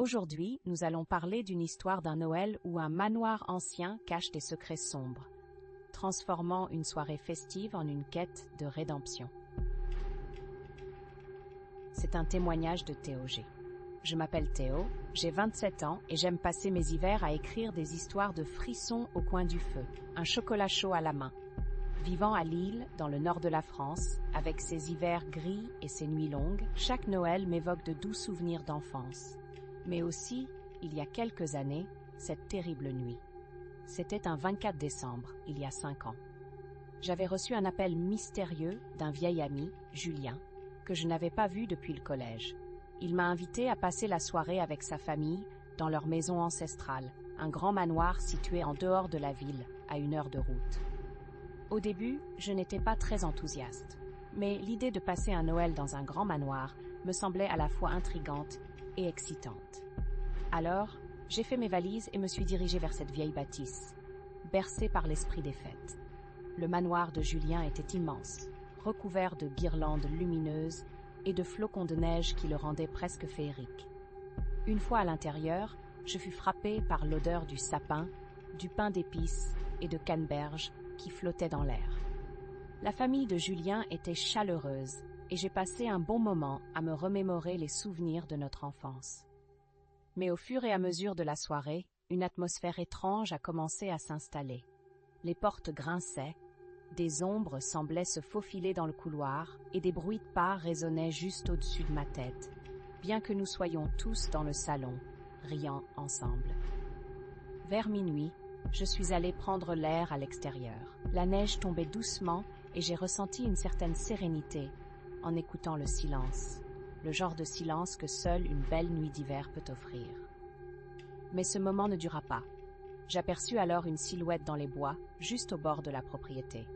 Aujourd'hui, nous allons parler d'une histoire d'un Noël où un manoir ancien cache des secrets sombres, transformant une soirée festive en une quête de rédemption. C'est un témoignage de Théo G. Je m'appelle Théo, j'ai 27 ans et j'aime passer mes hivers à écrire des histoires de frissons au coin du feu, un chocolat chaud à la main. Vivant à Lille, dans le nord de la France, avec ses hivers gris et ses nuits longues, chaque Noël m'évoque de doux souvenirs d'enfance. Mais aussi, il y a quelques années, cette terrible nuit. C'était un 24 décembre, il y a 5 ans. J'avais reçu un appel mystérieux d'un vieil ami, Julien, que je n'avais pas vu depuis le collège. Il m'a invité à passer la soirée avec sa famille dans leur maison ancestrale, un grand manoir situé en dehors de la ville, à 1 heure de route. Au début, je n'étais pas très enthousiaste, mais l'idée de passer un Noël dans un grand manoir me semblait à la fois intrigante et excitante. Alors, j'ai fait mes valises et me suis dirigée vers cette vieille bâtisse, bercée par l'esprit des fêtes. Le manoir de Julien était immense, recouvert de guirlandes lumineuses et de flocons de neige qui le rendaient presque féerique. Une fois à l'intérieur, je fus frappée par l'odeur du sapin, du pain d'épices et de canneberge qui flottait dans l'air. La famille de Julien était chaleureuse et j'ai passé un bon moment à me remémorer les souvenirs de notre enfance. Mais au fur et à mesure de la soirée, une atmosphère étrange a commencé à s'installer. Les portes grinçaient, des ombres semblaient se faufiler dans le couloir et des bruits de pas résonnaient juste au-dessus de ma tête, bien que nous soyons tous dans le salon, riant ensemble. Vers minuit, je suis allée prendre l'air à l'extérieur. La neige tombait doucement et j'ai ressenti une certaine sérénité en écoutant le silence, le genre de silence que seule une belle nuit d'hiver peut offrir. Mais ce moment ne dura pas. J'aperçus alors une silhouette dans les bois, juste au bord de la propriété.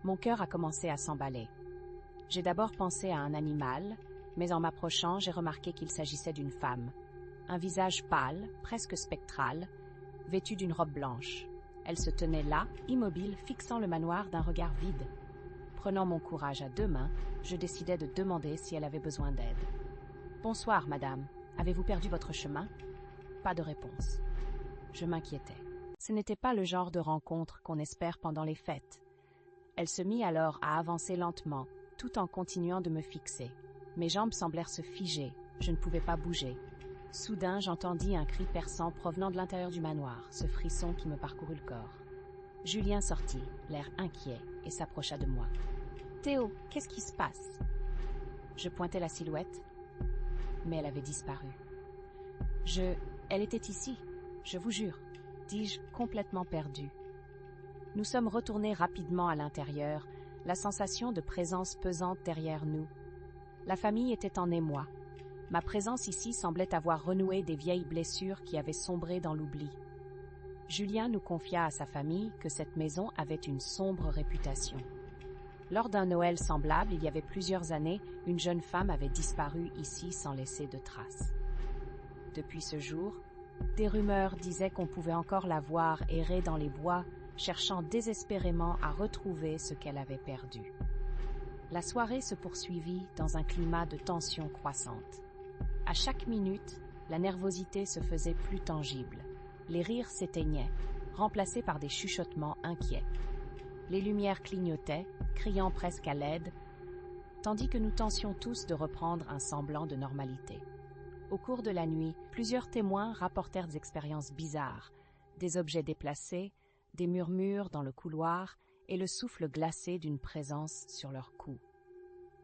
Mon cœur a commencé à s'emballer. J'ai d'abord pensé à un animal, mais en m'approchant, j'ai remarqué qu'il s'agissait d'une femme. Un visage pâle, presque spectral, vêtue d'une robe blanche. Elle se tenait là, immobile, fixant le manoir d'un regard vide. Prenant mon courage à 2 mains, je décidai de demander si elle avait besoin d'aide. « Bonsoir, madame. Avez-vous perdu votre chemin ?» Pas de réponse. Je m'inquiétais. Ce n'était pas le genre de rencontre qu'on espère pendant les fêtes. Elle se mit alors à avancer lentement, tout en continuant de me fixer. Mes jambes semblèrent se figer, je ne pouvais pas bouger. Soudain, j'entendis un cri perçant provenant de l'intérieur du manoir, ce frisson qui me parcourut le corps. Julien sortit, l'air inquiet, et s'approcha de moi. « Théo, qu'est-ce qui se passe ?» Je pointai la silhouette, mais elle avait disparu. Elle était ici, je vous jure, dis-je, complètement perdue. Nous sommes retournés rapidement à l'intérieur, la sensation de présence pesante derrière nous. La famille était en émoi. Ma présence ici semblait avoir renoué des vieilles blessures qui avaient sombré dans l'oubli. Julien nous confia à sa famille que cette maison avait une sombre réputation. Lors d'un Noël semblable, il y avait plusieurs années, une jeune femme avait disparu ici sans laisser de traces. Depuis ce jour, des rumeurs disaient qu'on pouvait encore la voir errer dans les bois, cherchant désespérément à retrouver ce qu'elle avait perdu. La soirée se poursuivit dans un climat de tension croissante. À chaque minute, la nervosité se faisait plus tangible. Les rires s'éteignaient, remplacés par des chuchotements inquiets. Les lumières clignotaient, criant presque à l'aide, tandis que nous tentions tous de reprendre un semblant de normalité. Au cours de la nuit, plusieurs témoins rapportèrent des expériences bizarres, des objets déplacés, des murmures dans le couloir et le souffle glacé d'une présence sur leur cou.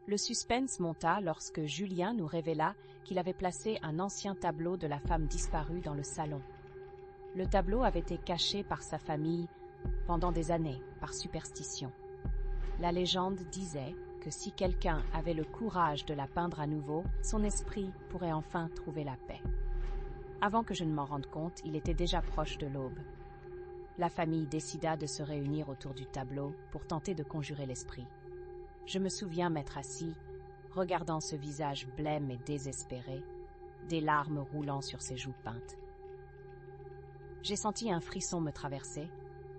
Le suspense monta lorsque Julien nous révéla qu'il avait placé un ancien tableau de la femme disparue dans le salon. Le tableau avait été caché par sa famille pendant des années, par superstition. La légende disait que si quelqu'un avait le courage de la peindre à nouveau, son esprit pourrait enfin trouver la paix. Avant que je ne m'en rende compte, il était déjà proche de l'aube. La famille décida de se réunir autour du tableau pour tenter de conjurer l'esprit. Je me souviens m'être assis, regardant ce visage blême et désespéré, des larmes roulant sur ses joues peintes. J'ai senti un frisson me traverser,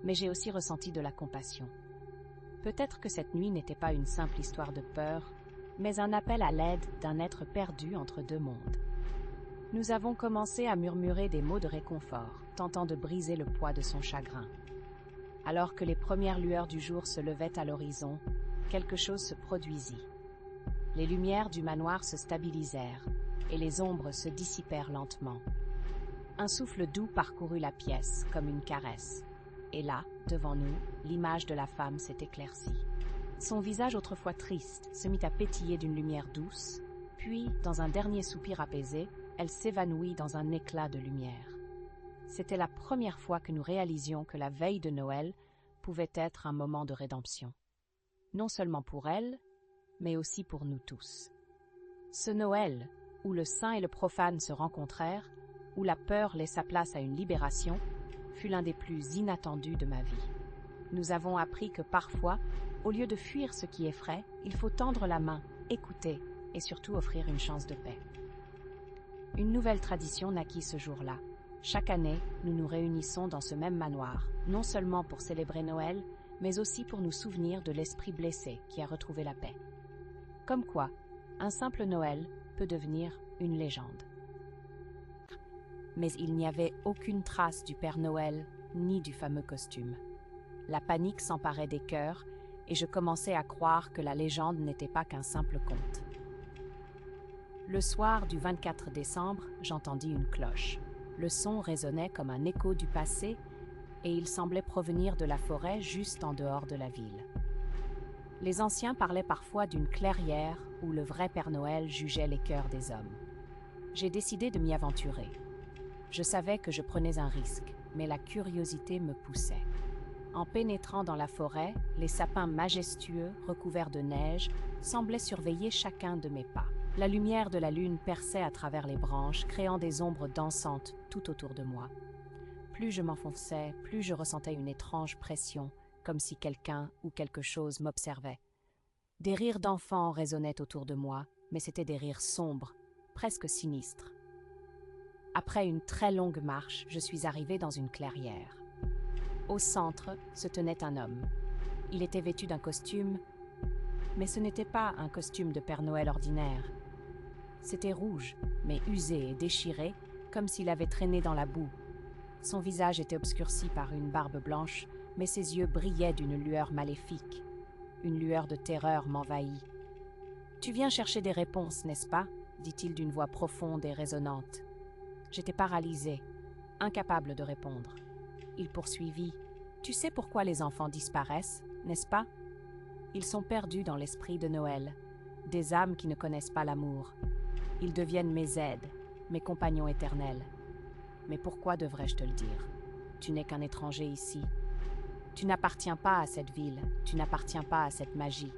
mais j'ai aussi ressenti de la compassion. Peut-être que cette nuit n'était pas une simple histoire de peur, mais un appel à l'aide d'un être perdu entre 2 mondes. Nous avons commencé à murmurer des mots de réconfort, tentant de briser le poids de son chagrin. Alors que les premières lueurs du jour se levaient à l'horizon, quelque chose se produisit. Les lumières du manoir se stabilisèrent, et les ombres se dissipèrent lentement. Un souffle doux parcourut la pièce, comme une caresse. Et là, devant nous, l'image de la femme s'est éclaircie. Son visage autrefois triste se mit à pétiller d'une lumière douce, puis, dans un dernier soupir apaisé, elle s'évanouit dans un éclat de lumière. C'était la première fois que nous réalisions que la veille de Noël pouvait être un moment de rédemption. Non seulement pour elle, mais aussi pour nous tous. Ce Noël, où le saint et le profane se rencontrèrent, où la peur laissa place à une libération, fut l'un des plus inattendus de ma vie. Nous avons appris que parfois, au lieu de fuir ce qui effraie, il faut tendre la main, écouter et surtout offrir une chance de paix. Une nouvelle tradition naquit ce jour-là. Chaque année, nous nous réunissons dans ce même manoir, non seulement pour célébrer Noël, mais aussi pour nous souvenir de l'esprit blessé qui a retrouvé la paix. Comme quoi, un simple Noël peut devenir une légende. Mais il n'y avait aucune trace du Père Noël ni du fameux costume. La panique s'emparait des cœurs et je commençais à croire que la légende n'était pas qu'un simple conte. Le soir du 24 décembre, j'entendis une cloche. Le son résonnait comme un écho du passé et il semblait provenir de la forêt juste en dehors de la ville. Les anciens parlaient parfois d'une clairière où le vrai Père Noël jugeait les cœurs des hommes. J'ai décidé de m'y aventurer. Je savais que je prenais un risque, mais la curiosité me poussait. En pénétrant dans la forêt, les sapins majestueux, recouverts de neige, semblaient surveiller chacun de mes pas. La lumière de la lune perçait à travers les branches, créant des ombres dansantes tout autour de moi. Plus je m'enfonçais, plus je ressentais une étrange pression, comme si quelqu'un ou quelque chose m'observait. Des rires d'enfants résonnaient autour de moi, mais c'étaient des rires sombres, presque sinistres. Après une très longue marche, je suis arrivée dans une clairière. Au centre se tenait un homme. Il était vêtu d'un costume, mais ce n'était pas un costume de Père Noël ordinaire. C'était rouge, mais usé et déchiré, comme s'il avait traîné dans la boue. Son visage était obscurci par une barbe blanche, mais ses yeux brillaient d'une lueur maléfique. Une lueur de terreur m'envahit. « Tu viens chercher des réponses, n'est-ce pas ?» dit-il d'une voix profonde et résonnante. J'étais paralysée, incapable de répondre. Il poursuivit. « Tu sais pourquoi les enfants disparaissent, n'est-ce pas ? Ils sont perdus dans l'esprit de Noël, des âmes qui ne connaissent pas l'amour. Ils deviennent mes aides, mes compagnons éternels. Mais pourquoi devrais-je te le dire ? Tu n'es qu'un étranger ici. Tu n'appartiens pas à cette ville, tu n'appartiens pas à cette magie.